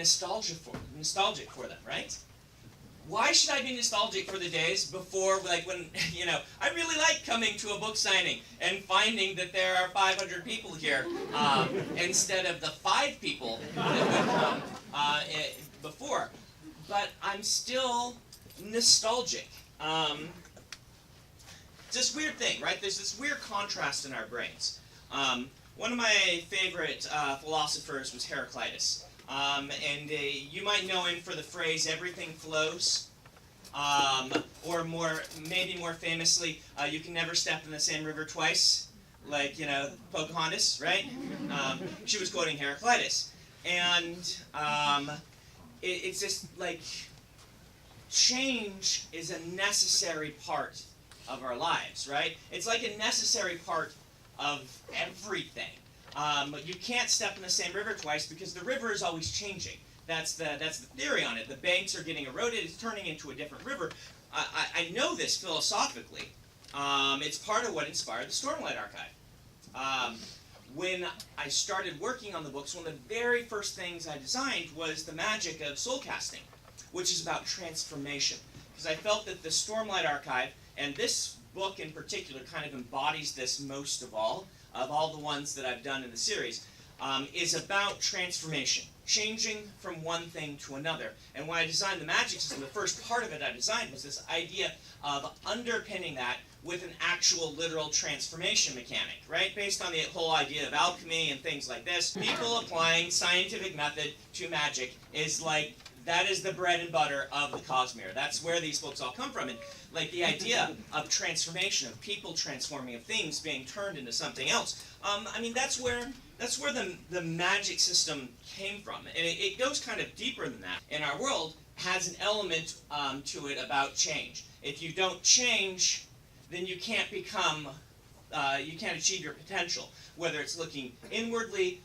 nostalgic for them, right? Why should I be nostalgic for the days before, like when, I really like coming to a book signing and finding that there are 500 people here instead of the 5 people that would come before. But I'm still nostalgic. It's this weird thing, right? There's this weird contrast in our brains. One of my favorite philosophers was Heraclitus. You might know him for the phrase, everything flows. Or maybe more famously, you can never step in the same river twice. Like, Pocahontas, right? She was quoting Heraclitus. And it's just like, change is a necessary part of our lives, right? It's like a necessary part of everything. You can't step in the same river twice because the river is always changing. That's the theory on it. The banks are getting eroded. It's turning into a different river. I know this philosophically. It's part of what inspired the Stormlight Archive. When I started working on the books, one of the very first things I designed was the magic of soul casting, which is about transformation. Because I felt that the Stormlight Archive, and this book in particular kind of embodies this most of all the ones that I've done in the series, is about transformation, changing from one thing to another. And when I designed the magic system, the first part of it I designed was this idea of underpinning that with an actual literal transformation mechanic, right? Based on the whole idea of alchemy and things like this. People applying scientific method to magic is like, that is the bread and butter of the Cosmere. That's where these books all come from. And like the idea of transformation, of people transforming, of things being turned into something else. That's where the magic system came from. And it goes kind of deeper than that. And our world has an element to it about change. If you don't change, then you can't become, you can't achieve your potential. Whether it's looking inwardly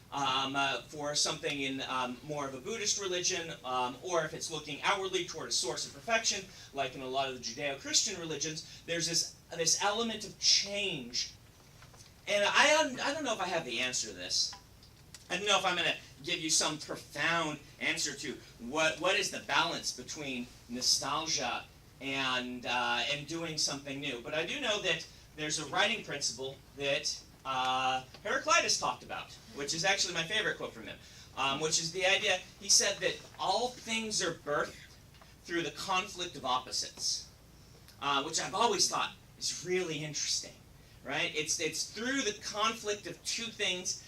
for something in more of a Buddhist religion, or if it's looking outwardly toward a source of perfection, like in a lot of the Judeo-Christian religions, there's this element of change. And I don't know if I have the answer to this. I don't know if I'm going to give you some profound answer to what is the balance between nostalgia and doing something new. But I do know that there's a writing principle that Heraclitus talked about, which is actually my favorite quote from him, which is the idea, he said that all things are birthed through the conflict of opposites, which I've always thought is really interesting, right? It's through the conflict of two things,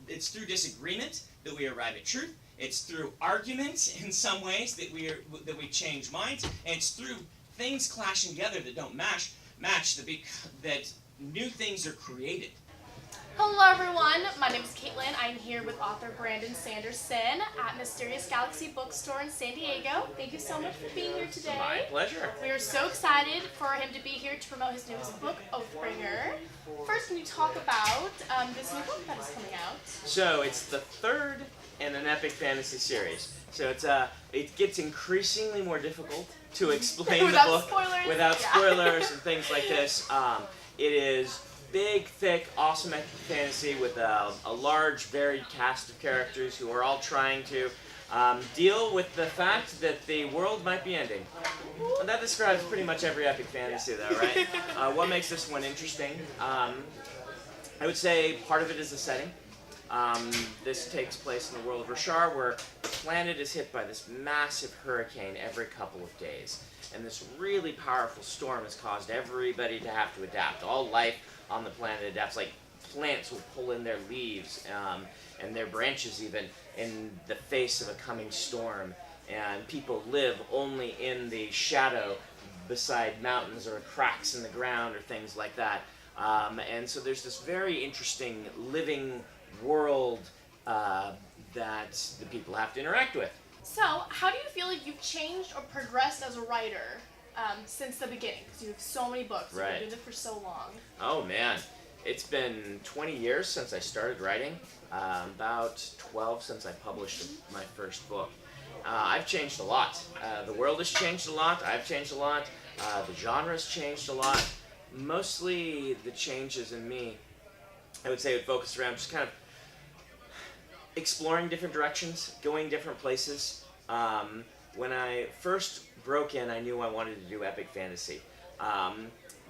it's through disagreement that we arrive at truth, it's through argument in some ways that we change minds, and it's through things clashing together that don't match that new things are created. Hello everyone, my name is Kaitlyn. I'm here with author Brandon Sanderson at Mysterious Galaxy Bookstore in San Diego. Thank you so much for being here today. My pleasure. We are so excited for him to be here to promote his newest book, Oathbringer. First, can you talk about this new book that is coming out? So it's the third in an epic fantasy series. So it gets increasingly more difficult to explain the book without spoilers and things like this. It is big, thick, awesome epic fantasy with a large, varied cast of characters who are all trying to deal with the fact that the world might be ending. And that describes pretty much every epic fantasy, though, right? What makes this one interesting? I would say part of it is the setting. This takes place in the world of Rashar, where the planet is hit by this massive hurricane every couple of days. And this really powerful storm has caused everybody to have to adapt. All life on the planet adapts. Like plants will pull in their leaves and their branches even in the face of a coming storm. And people live only in the shadow beside mountains or cracks in the ground or things like that. And so there's this very interesting living world that the people have to interact with. So, how do you feel like you've changed or progressed as a writer since the beginning? Because you have so many books, you've been doing it for so long. Oh man, it's been 20 years since I started writing, about 12 since I published my first book. I've changed a lot. The world has changed a lot, I've changed a lot, the genre's changed a lot. Mostly the changes in me, I would say, would focus around just kind of exploring different directions, going different places. When I first broke in, I knew I wanted to do epic fantasy.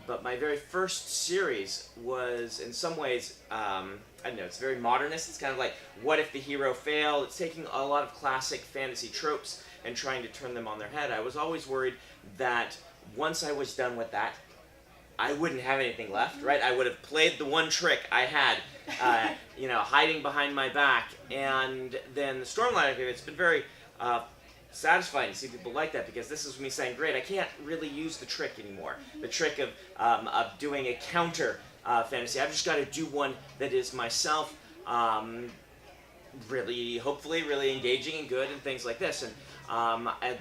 But my very first series was, in some ways, I don't know, it's very modernist. It's kind of like, what if the hero failed? It's taking a lot of classic fantasy tropes and trying to turn them on their head. I was always worried that once I was done with that, I wouldn't have anything left, right? I would have played the one trick I had, hiding behind my back. And then the Stormlight of it's been very satisfying to see people like that, because this is me saying, great, I can't really use the trick anymore. The trick of doing a counter fantasy. I've just got to do one that is myself, hopefully really engaging and good and things like this. And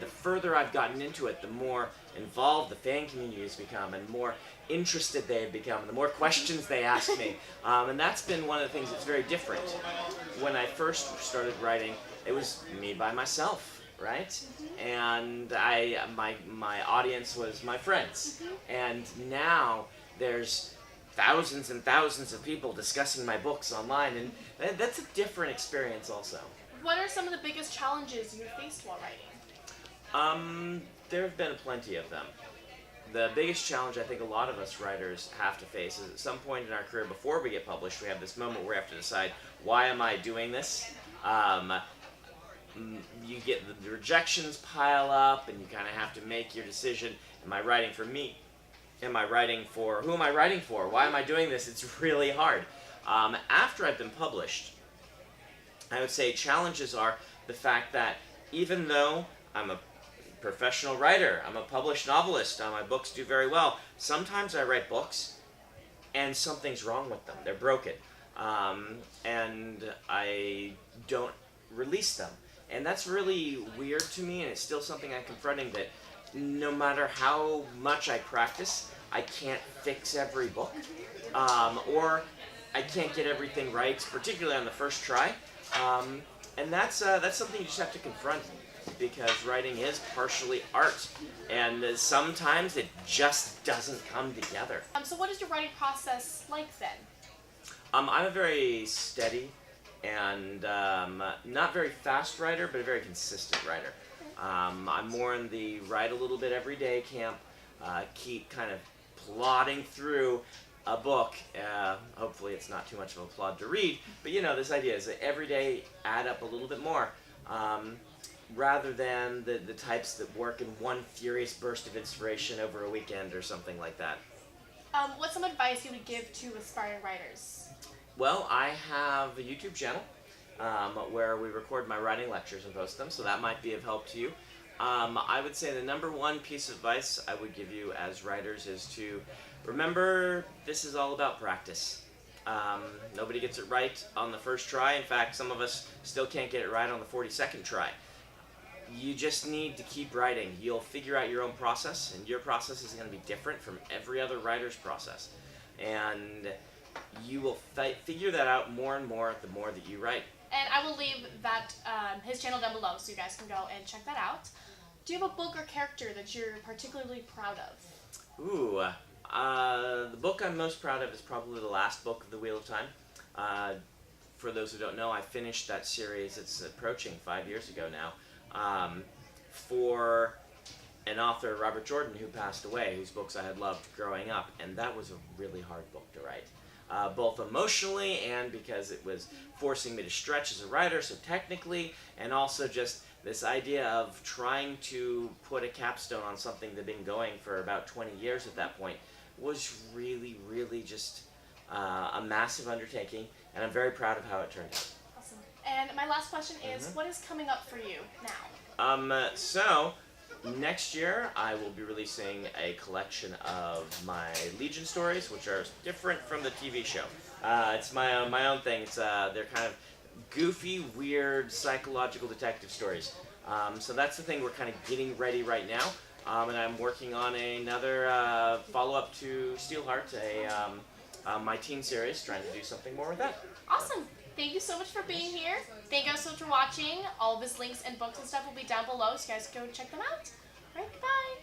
the further I've gotten into it, the more involved the fan community has become, and more interested they have become, and the more questions they ask me. And that's been one of the things that's very different. When I first started writing, it was me by myself. Right? And my audience was my friends. And now there's thousands and thousands of people discussing my books online, and that's a different experience also. What are some of the biggest challenges you faced while writing? There have been plenty of them. The biggest challenge I think a lot of us writers have to face is at some point in our career before we get published, we have this moment where we have to decide, why am I doing this? You get the rejections pile up, and you kind of have to make your decision. Am I writing for me? Am I writing for, who am I writing for? Why am I doing this? It's really hard. After I've been published, I would say challenges are the fact that even though I'm a professional writer, I'm a published novelist, my books do very well, sometimes I write books and something's wrong with them. They're broken. And I don't release them. And that's really weird to me, and it's still something I'm confronting, that no matter how much I practice, I can't fix every book, or I can't get everything right, particularly on the first try. And that's something you just have to confront, because writing is partially art, and sometimes it just doesn't come together. So what is your writing process like then? I'm a very steady and not very fast writer, but a very consistent writer. I'm more in the write a little bit every day camp, keep kind of plodding through a book. Hopefully it's not too much of a plod to read, but this idea is that every day add up a little bit more, rather than the types that work in one furious burst of inspiration over a weekend or something like that. What's some advice you would give to aspiring writers? Well, I have a YouTube channel where we record my writing lectures and post them, so that might be of help to you. I would say the number one piece of advice I would give you as writers is to remember this is all about practice. Nobody gets it right on the first try. In fact, some of us still can't get it right on the 42nd try. You just need to keep writing. You'll figure out your own process, and your process is going to be different from every other writer's process. And you will figure that out more and more the more that you write. And I will leave that his channel down below so you guys can go and check that out. Do you have a book or character that you're particularly proud of? Ooh, the book I'm most proud of is probably the last book of The Wheel of Time. For those who don't know, I finished that series, it's approaching 5 years ago now, for an author, Robert Jordan, who passed away, whose books I had loved growing up, and that was a really hard book to write. Both emotionally and because it was forcing me to stretch as a writer, so technically, and also just this idea of trying to put a capstone on something that had been going for about 20 years at that point was really, really just a massive undertaking, and I'm very proud of how it turned out. Awesome. And my last question is, what is coming up for you now? So next year, I will be releasing a collection of my Legion stories, which are different from the TV show. It's my own thing. It's they're kind of goofy, weird, psychological detective stories. So that's the thing we're kind of getting ready right now. And I'm working on another follow-up to Steelheart, my teen series, trying to do something more with that. Awesome. Thank you so much for being here. Thank you guys so much for watching. All of his links and books and stuff will be down below, so you guys go check them out. All right, goodbye.